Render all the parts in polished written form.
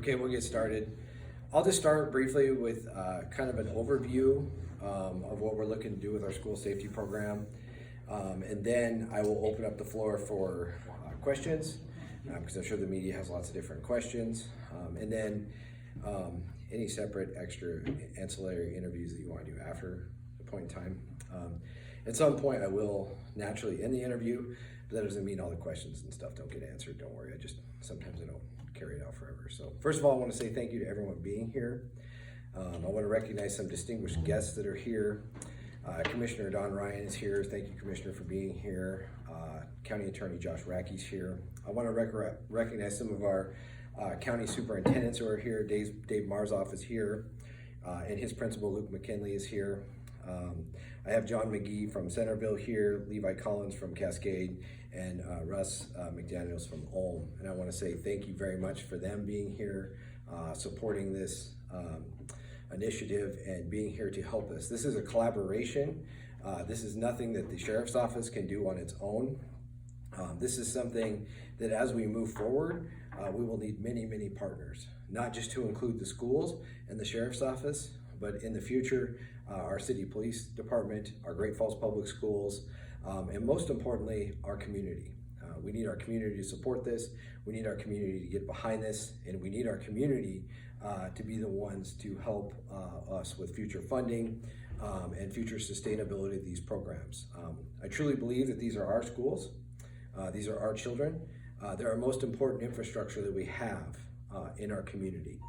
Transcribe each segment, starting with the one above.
Okay, we'll get started. I'll just start briefly with kind of an overview of what we're looking to do with our school safety program. And then I will open up the floor for questions because I'm sure the media has lots of different questions. And then any separate extra ancillary interviews that you want to do after the point in time. At some point I will naturally end the interview, but that doesn't mean all the questions and stuff don't get answered. Don't worry, sometimes I don't carry it out forever. So first of all, I want to say thank you to everyone being here. I want to recognize some distinguished guests that are here. Commissioner Don Ryan is here. Thank you, Commissioner, for being here. County Attorney Josh Rackey's here. I want to recognize some of our county superintendents who are here. Dave Marzoff is here, and his principal Luke McKinley is here. I have John McGee from Centerville here, Levi Collins from Cascade, and Russ McDaniels from Ulm. And I want to say thank you very much for them being here, supporting this initiative and being here to help us. This is a collaboration. This is nothing that the Sheriff's Office can do on its own. This is something that as we move forward, we will need many, many partners, not just to include the schools and the Sheriff's Office, but in the future, our city police department, our Great Falls Public Schools, and most importantly, our community. We need our community to support this. We need our community to get behind this, and we need our community to be the ones to help us with future funding and future sustainability of these programs. I truly believe that these are our schools. These are our children. They're our most important infrastructure that we have in our community.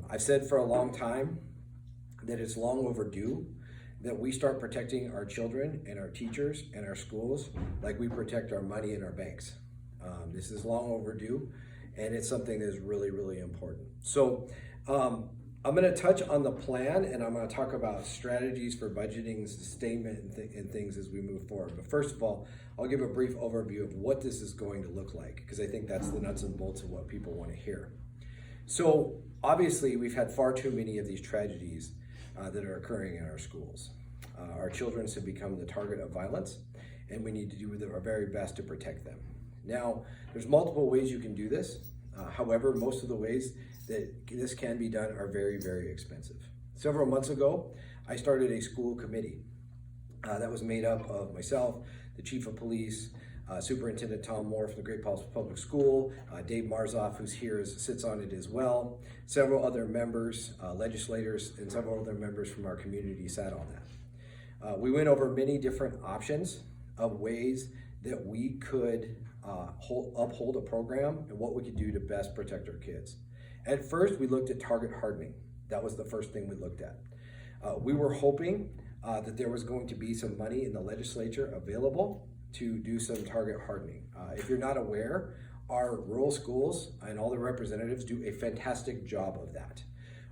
I've said for a long time that it's long overdue that we start protecting our children and our teachers and our schools like we protect our money in our banks. This is long overdue, and it's something that is really, really important. So I'm going to touch on the plan, and I'm going to talk about strategies for budgeting, sustainment, and things as we move forward. But first of all, I'll give a brief overview of what this is going to look like, because I think that's the nuts and bolts of what people want to hear. So obviously, we've had far too many of these tragedies that are occurring in our schools. Our children have become the target of violence, and we need to do our very best to protect them. Now, there's multiple ways you can do this. However, most of the ways that this can be done are very, very expensive. Several months ago, I started a school committee that was made up of myself, the Chief of Police, Superintendent Tom Moore from the Great Falls Public School, Dave Marzoff, who's here, sits on it as well. Several other members, legislators, and several other members from our community sat on that. We went over many different options of ways that we could uphold a program and what we could do to best protect our kids. At first, we looked at target hardening. That was the first thing we looked at. We were hoping that there was going to be some money in the legislature available to do some target hardening. If you're not aware, our rural schools and all the representatives do a fantastic job of that.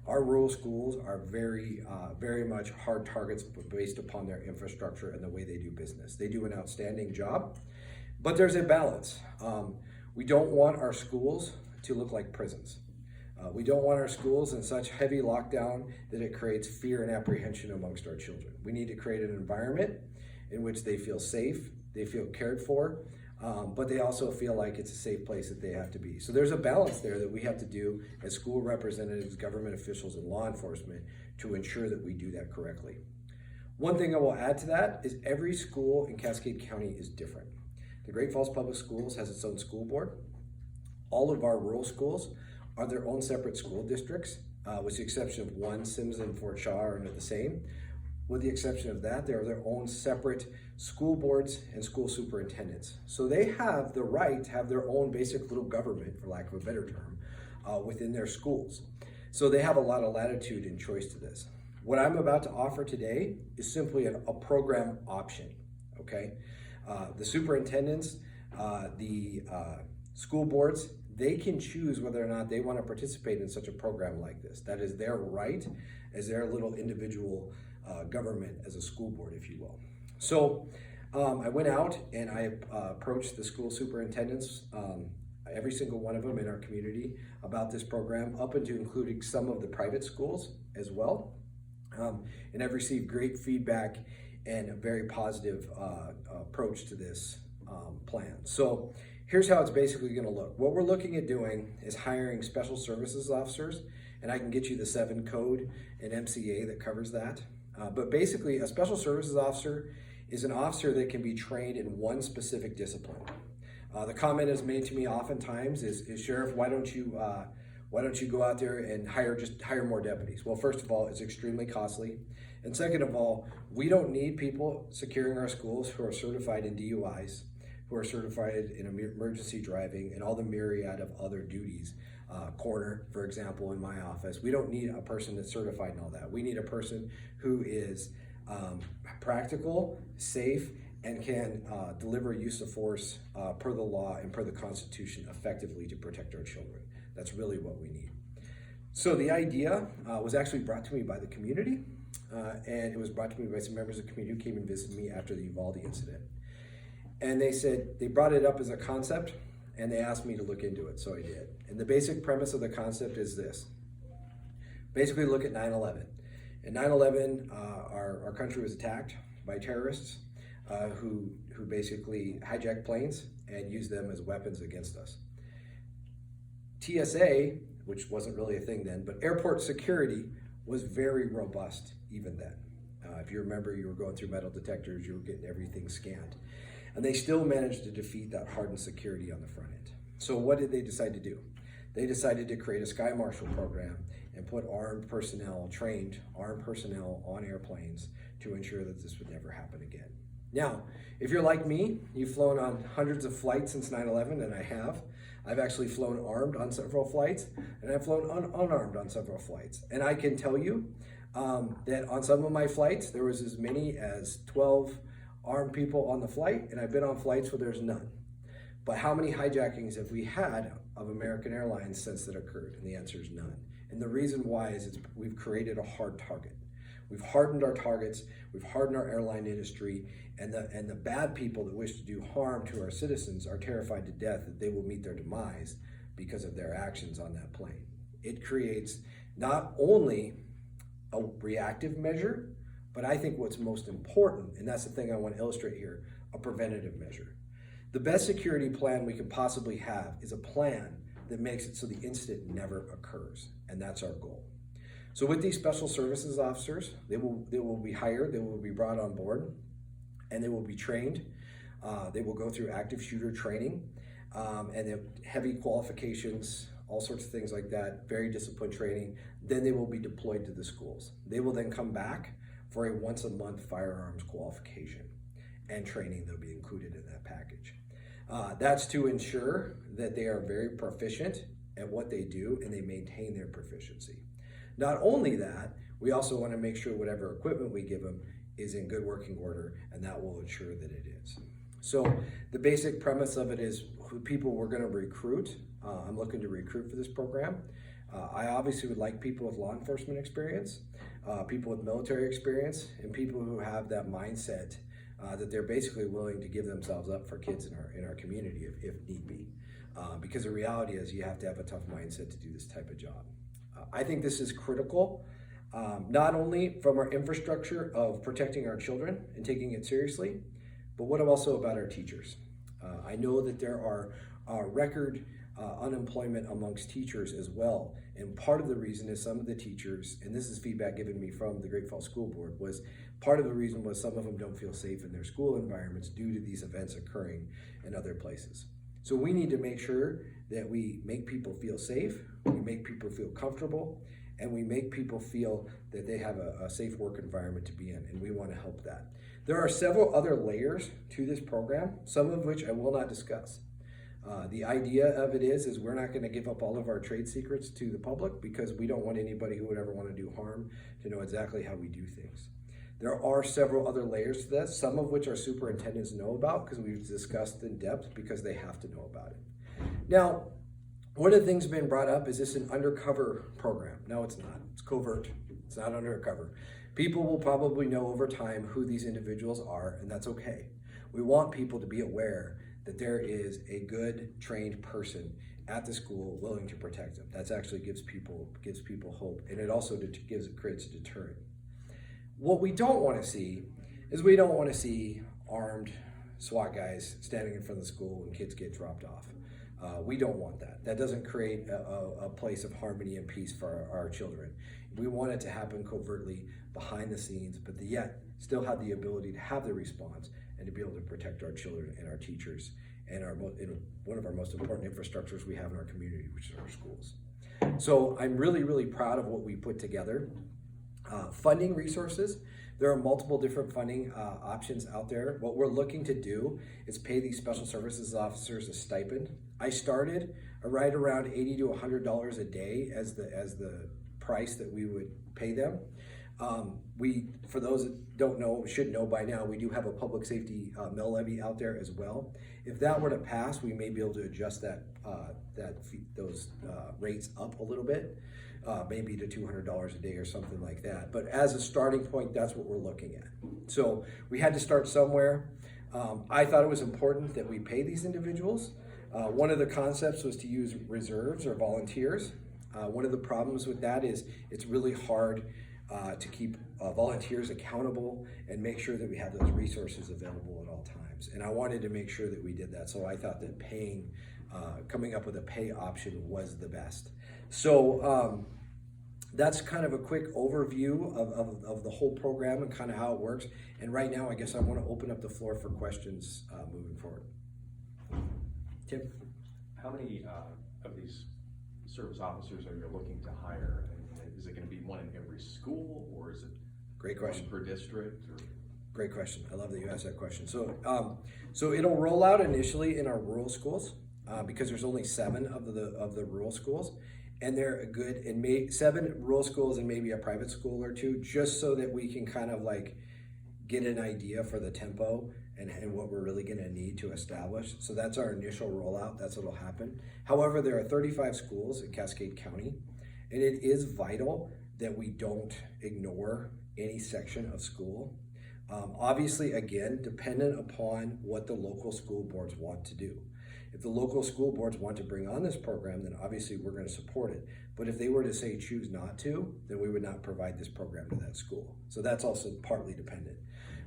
Our rural schools are very much hard targets based upon their infrastructure and the way they do business. They do an outstanding job, but there's a balance. We don't want our schools to look like prisons. We don't want our schools in such heavy lockdown that it creates fear and apprehension amongst our children. We need to create an environment in which they feel safe, they feel cared for, but they also feel like it's a safe place that they have to be. So there's a balance there that we have to do as school representatives, government officials, and law enforcement to ensure that we do that correctly. One thing I will add to that is every school in Cascade County is different. The Great Falls Public Schools has its own school board. All of our rural schools are their own separate school districts, with the exception of one, Sims and Fort Shaw are under the same. With the exception of that, they are their own separate school boards and school superintendents. So they have the right to have their own basic little government, for lack of a better term, within their schools. So they have a lot of latitude and choice to this. What I'm about to offer today is simply a program option, okay? The superintendents, the school boards, they can choose whether or not they want to participate in such a program like this. That is their right as their little individual government as a school board, if you will. So I went out and I approached the school superintendents, every single one of them in our community, about this program, up into including some of the private schools as well. And I've received great feedback and a very positive approach to this plan. So Here's how it's basically going to look. What we're looking at doing is hiring special services officers, and I can get you the 7 code and MCA that covers that. But basically, a special services officer is an officer that can be trained in one specific discipline. The comment is made to me oftentimes is Sheriff, why don't you go out there and hire more deputies? Well, first of all, it's extremely costly. And second of all, we don't need people securing our schools who are certified in DUIs, who are certified in emergency driving and all the myriad of other duties. Coroner, for example, in my office, we don't need a person that's certified in all that. We need a person who is practical, safe, and can deliver use of force per the law and per the Constitution effectively to protect our children. That's really what we need. So the idea was actually brought to me by the community, and it was brought to me by some members of the community who came and visited me after the Uvalde incident. And they brought it up as a concept, and they asked me to look into it, so I did. And the basic premise of the concept is this. Basically look at 9/11. In 9/11, our country was attacked by terrorists who basically hijacked planes and used them as weapons against us. TSA, which wasn't really a thing then, but airport security was very robust even then. If you remember, you were going through metal detectors, you were getting everything scanned. And they still managed to defeat that hardened security on the front end. So what did they decide to do? They decided to create a Sky Marshal program and put trained armed personnel on airplanes to ensure that this would never happen again. Now, if you're like me, you've flown on hundreds of flights since 9/11, and I have. I've actually flown armed on several flights, and I've flown unarmed on several flights. And I can tell you that on some of my flights, there was as many as 12 armed people on the flight, and I've been on flights where there's none. But how many hijackings have we had of American Airlines since that occurred? And the answer is none. And the reason why is we've created a hard target. We've hardened our targets, we've hardened our airline industry, and the bad people that wish to do harm to our citizens are terrified to death that they will meet their demise because of their actions on that plane. It creates not only a reactive measure, but I think what's most important, and that's the thing I want to illustrate here, a preventative measure. The best security plan we can possibly have is a plan that makes it so the incident never occurs, and that's our goal. So with these special services officers, they will be hired, they will be brought on board, and they will be trained. They will go through active shooter training, and heavy qualifications, all sorts of things like that, very disciplined training. Then they will be deployed to the schools. They will then come back for a once-a-month firearms qualification and training that'll be included in that package. That's to ensure that they are very proficient at what they do and they maintain their proficiency. Not only that, we also want to make sure whatever equipment we give them is in good working order, and that will ensure that it is. So the basic premise of it is who people we're going to recruit. I'm looking to recruit for this program. I obviously would like people with law enforcement experience, people with military experience, and people who have that mindset that they're basically willing to give themselves up for kids in our community if need be. Because the reality is you have to have a tough mindset to do this type of job. I think this is critical, not only from our infrastructure of protecting our children and taking it seriously, but what also about our teachers. I know that there are record unemployment amongst teachers as well. And part of the reason is some of the teachers, and this is feedback given me from the Great Falls School Board, was part of the reason was some of them don't feel safe in their school environments due to these events occurring in other places. So we need to make sure that we make people feel safe, we make people feel comfortable, and we make people feel that they have a safe work environment to be in, and we want to help that. There are several other layers to this program, some of which I will not discuss. The idea of it is we're not going to give up all of our trade secrets to the public because we don't want anybody who would ever want to do harm to know exactly how we do things. There are several other layers to this, some of which our superintendents know about because we've discussed in depth because they have to know about it. Now, one of the things being brought up is this an undercover program? No, it's not. It's covert. It's not undercover. People will probably know over time who these individuals are, and that's okay. We want people to be aware that there is a good trained person at the school willing to protect them. That actually gives people hope, and it also creates a deterrent. What we don't want to see is we don't want to see armed SWAT guys standing in front of the school when kids get dropped off. We don't want that. That doesn't create a place of harmony and peace for our children. We want it to happen covertly behind the scenes, but yet still have the ability to have the response and to be able to protect our children and our teachers and one of our most important infrastructures we have in our community, which is our schools. So I'm really, really proud of what we put together. Funding resources. There are multiple different funding options out there. What we're looking to do is pay these special services officers a stipend. I started right around $80 to $100 a day as the price that we would pay them. For those that don't know, should know by now, we do have a public safety mill levy out there as well. If that were to pass, we may be able to adjust those rates up a little bit, maybe to $200 a day or something like that. But as a starting point, that's what we're looking at. So we had to start somewhere. I thought it was important that we pay these individuals. One of the concepts was to use reserves or volunteers. One of the problems with that is it's really hard to keep volunteers accountable and make sure that we have those resources available at all times. And I wanted to make sure that we did that. So I thought that coming up with a pay option was the best. So that's kind of a quick overview of the whole program and kind of how it works. And right now, I guess I want to open up the floor for questions moving forward. Tim? How many of these service officers are you looking to hire? Is it going to be one in every school, or is it great question per district? Or? Great question. I love that you asked that question. So it'll roll out initially in our rural schools because there's only 7 of the rural schools, and they're good. And 7 rural schools and maybe a private school or 2, just so that we can kind of like get an idea for the tempo and what we're really going to need to establish. So that's our initial rollout. That's what'll happen. However, there are 35 schools in Cascade County. And it is vital that we don't ignore any section of school. Obviously, again, dependent upon what the local school boards want to do. If the local school boards want to bring on this program, then obviously we're going to support it. But if they were to say choose not to, then we would not provide this program to that school. So that's also partly dependent.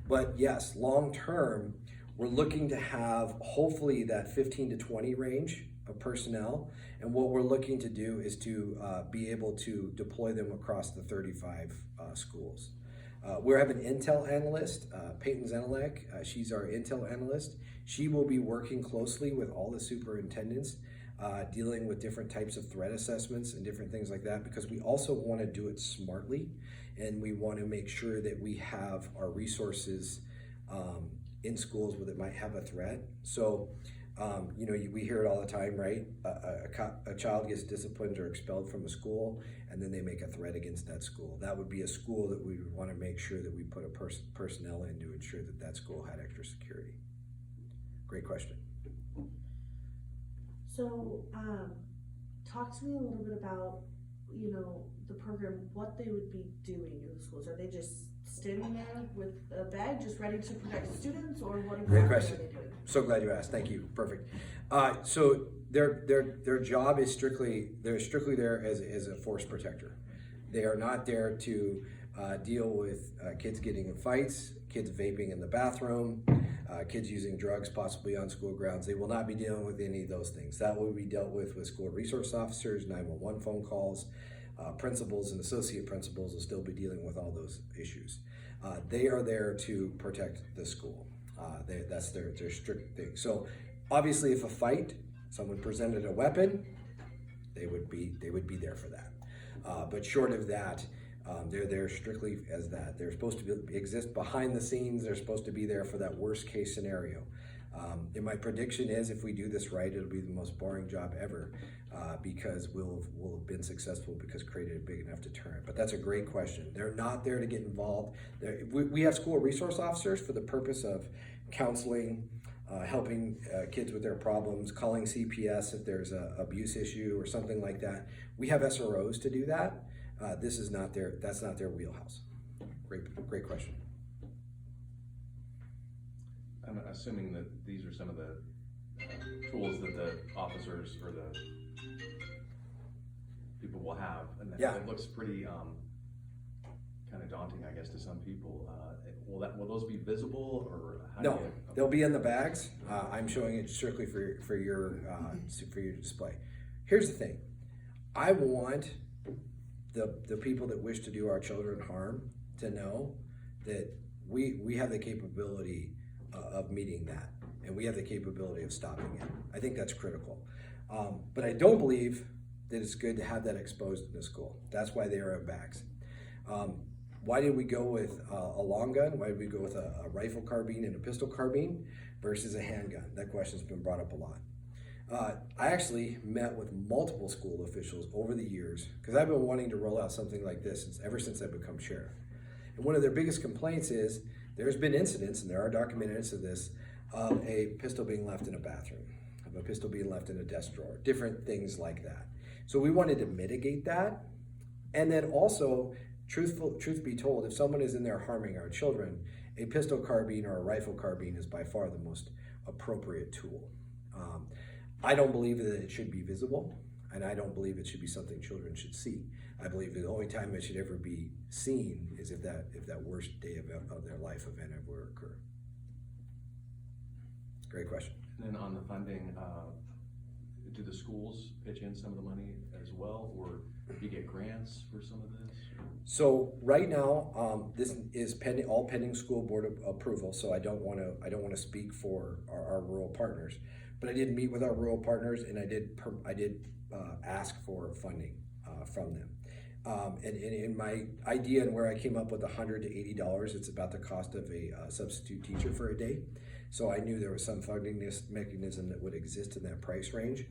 But yes, long term, we're looking to have hopefully that 15 to 20 range of personnel, and what we're looking to do is to be able to deploy them across the 35 schools. We have an intel analyst, Peyton Zenelek. She's our intel analyst. She will be working closely with all the superintendents, dealing with different types of threat assessments and different things like that, because we also want to do it smartly, and we want to make sure that we have our resources in schools where they might have a threat. So we hear it all the time, right? A child gets disciplined or expelled from a school, and then they make a threat against that school. That would be a school that we would want to make sure that we put a personnel in to ensure that that school had extra security. Great question. So, talk to me a little bit about, the program, what they would be doing in the schools. Are they just standing there with a bag, just ready to protect students, or what? Great question. So glad you asked. Thank you. Perfect. So their job is strictly there as a force protector. They are not there to deal with kids getting in fights, kids vaping in the bathroom, kids using drugs possibly on school grounds. They will not be dealing with any of those things. That will be dealt with school resource officers, 911 phone calls. Principals and associate principals will still be dealing with all those issues. They are there to protect the school. That's their strict thing. So obviously, if a fight, someone presented a weapon, they would be there for that. But short of that, they're there strictly as that. They're supposed to exist behind the scenes. They're supposed to be there for that worst case scenario. And my prediction is, if we do this right, it'll be the most boring job ever, because we'll have been successful because created a big enough deterrent. But that's a great question. They're not there to get involved. We have school resource officers for the purpose of counseling, helping kids with their problems, calling CPS if there's an abuse issue or something like that. We have SROs to do that. That's not their wheelhouse. Great question. I'm assuming that these are some of the tools that the officers or the people will have, and yeah. It looks pretty kind of daunting, I guess, to some people. Will those be visible, or how No, do you? they'll be in the bags. I'm showing it strictly for your display. Here's the thing. I want the people that wish to do our children harm to know that we have the capability of meeting that, and we have the capability of stopping it. I think that's critical. But I don't believe that it's good to have that exposed in the school. That's why they are in bags. Why did we go with a long gun? Why did we go with a rifle carbine and a pistol carbine versus a handgun? That question's been brought up a lot. I actually met with multiple school officials over the years because I've been wanting to roll out something like this ever since I've become sheriff. And one of their biggest complaints is there's been incidents, and there are documented incidents of this, of a pistol being left in a bathroom, of a pistol being left in a desk drawer, different things like that. So we wanted to mitigate that. And then also, truth be told, if someone is in there harming our children, a pistol carbine or a rifle carbine is by far the most appropriate tool. I don't believe that it should be visible, and I don't believe it should be something children should see. I believe the only time it should ever be seen is if that worst day of their life event ever occur. Great question. And then on the funding, do the schools pitch in some of the money as well, or do you get grants for some of this? So right now, this is all pending school board approval. So I don't want to speak for our rural partners, but I did meet with our rural partners, and I did ask for funding from them. And in my idea and where I came up with $100 to $80, it's about the cost of a substitute teacher for a day. So I knew there was some funding mechanism that would exist in that price range,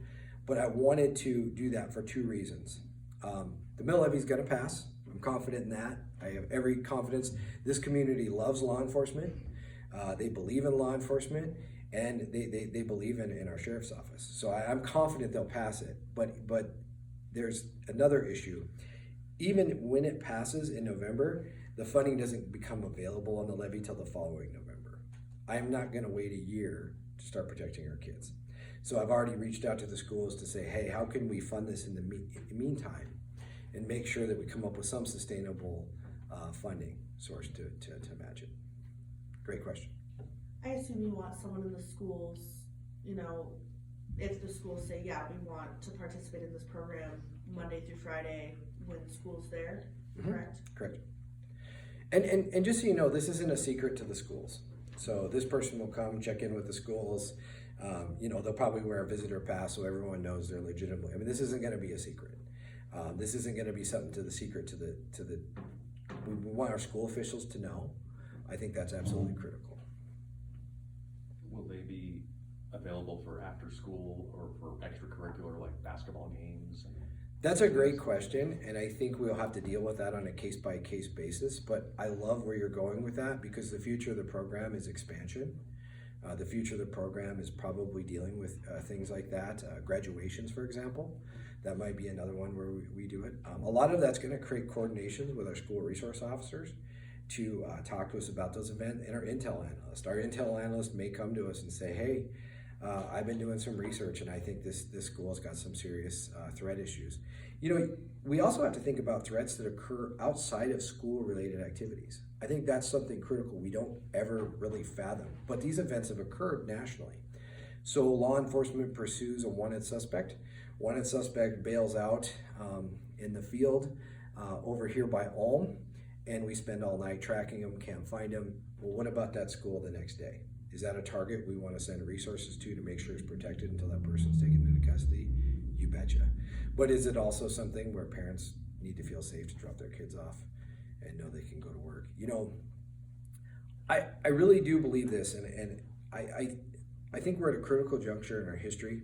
but I wanted to do that for two reasons. The mill levy is going to pass. I'm confident in that. I have every confidence. This community loves law enforcement. They believe in law enforcement, and they believe in our sheriff's office. So I'm confident they'll pass it. But there's another issue. Even when it passes in November, the funding doesn't become available on the levy till the following November. I am not going to wait a year to start protecting our kids. So I've already reached out to the schools to say, hey, how can we fund this in the meantime, and make sure that we come up with some sustainable funding source to match it. Great question. I assume you want someone in the schools, if the schools say, yeah, we want to participate in this program Monday through Friday when school's there, correct? Correct. And just so you know, this isn't a secret to the schools. So this person will come check in with the schools. They'll probably wear a visitor pass so everyone knows they're legitimately. I mean, this isn't going to be a secret. This isn't going to be something to the secret to the. We want our school officials to know. I think that's absolutely critical. Will they be available for after school or for extracurricular like basketball games? That's a great question, and I think we'll have to deal with that on a case-by-case basis, but I love where you're going with that because the future of the program is expansion. The future of the program is probably dealing with things like that, graduations, for example. That might be another one where we do it. A lot of that's going to create coordinations with our school resource officers to talk to us about those events, and our intel analyst. Our intel analyst may come to us and say, hey, I've been doing some research, and I think this school has got some serious threat issues. We also have to think about threats that occur outside of school-related activities. I think that's something critical we don't ever really fathom, but these events have occurred nationally. So law enforcement pursues a wanted suspect. Wanted suspect bails out in the field over here by Ulm, and we spend all night tracking him, can't find him. Well, what about that school the next day? Is that a target we want to send resources to make sure it's protected until that person's taken into custody? You betcha. But is it also something where parents need to feel safe to drop their kids off and know they can go to work? I really do believe this, and I think we're at a critical juncture in our history.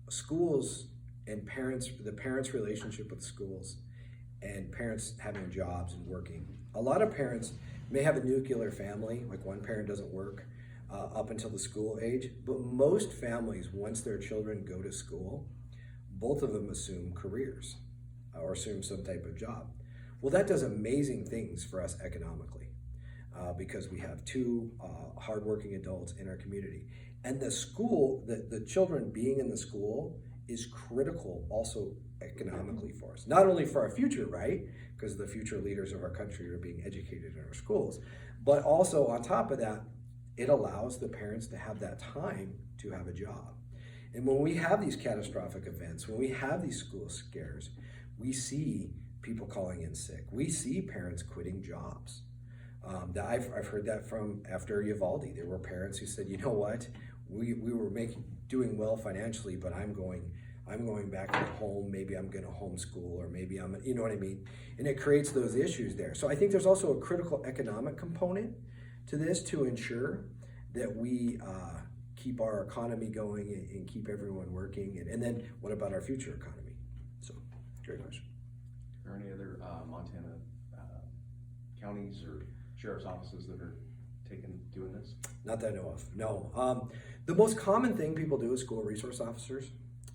Schools and parents, the parents' relationship with schools, and parents having jobs and working. A lot of parents may have a nuclear family, like one parent doesn't work up until the school age, but most families, once their children go to school, both of them assume careers or assume some type of job. Well, that does amazing things for us economically because we have two hardworking adults in our community. And the school, the children being in the school is critical also economically for us. Not only for our future, right? Because the future leaders of our country are being educated in our schools, but also on top of that, it allows the parents to have that time to have a job. And when we have these catastrophic events, when we have these school scares, we see people calling in sick. We see parents quitting jobs. I've heard that from after Uvalde. There were parents who said, you know what, we were doing well financially, but I'm going back to home. Maybe I'm going to homeschool, or maybe you know what I mean? And it creates those issues there. So I think there's also a critical economic component to this to ensure that we keep our economy going and keep everyone working. And then what about our future economy? So, great question. Are there any other Montana counties or sheriff's offices that are doing this? Not that I know of, no. The most common thing people do is school resource officers.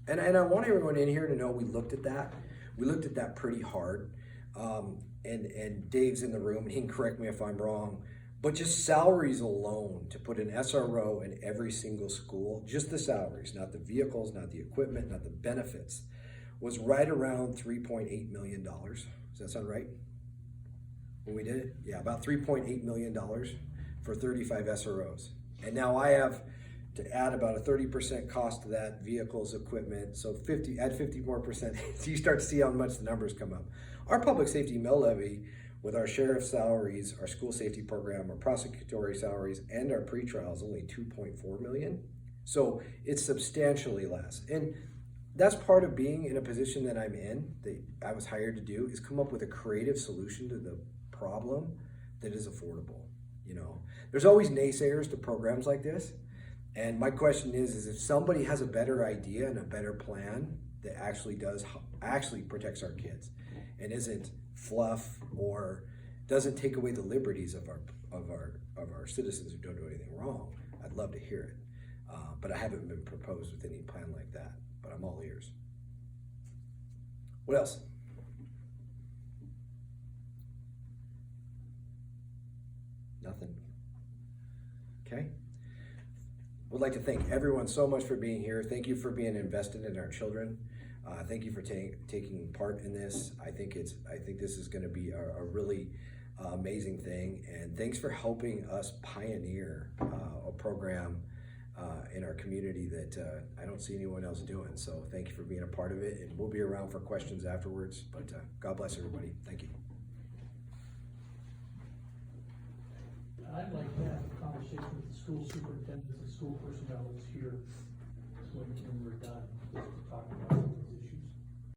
And I want everyone in here to know we looked at that. We looked at that pretty hard. And Dave's in the room, and he can correct me if I'm wrong, but just salaries alone, to put an SRO in every single school, just the salaries, not the vehicles, not the equipment, not the benefits, was right around $3.8 million. Does that sound right? When we did it? Yeah, about $3.8 million for 35 SROs. And now I have to add about a 30% cost to that, vehicles, equipment, so add 50 more percent. So you start to see how much the numbers come up. Our public safety mill levy, with our sheriff's salaries, our school safety program, our prosecutory salaries, and our pretrial is only $2.4 million. So it's substantially less. And that's part of being in a position that I'm in, that I was hired to do, is come up with a creative solution to the problem that is affordable. You know, there's always naysayers to programs like this. And my question is if somebody has a better idea and a better plan that actually protects our kids and isn't fluff or doesn't take away the liberties of our citizens who don't do anything wrong, I'd love to hear it. But I haven't been proposed with any plan like that, but I'm all ears. What else? Nothing? Okay. Would like to thank everyone so much for being here. Thank you for being invested in our children. Thank you for taking part in this. I think this is going to be a really amazing thing. And thanks for helping us pioneer a program in our community that I don't see anyone else doing. So thank you for being a part of it. And we'll be around for questions afterwards. But God bless everybody. Thank you. I'd like to have a conversation with the school superintendent and school personnel that's here, so when we're done, just to talk about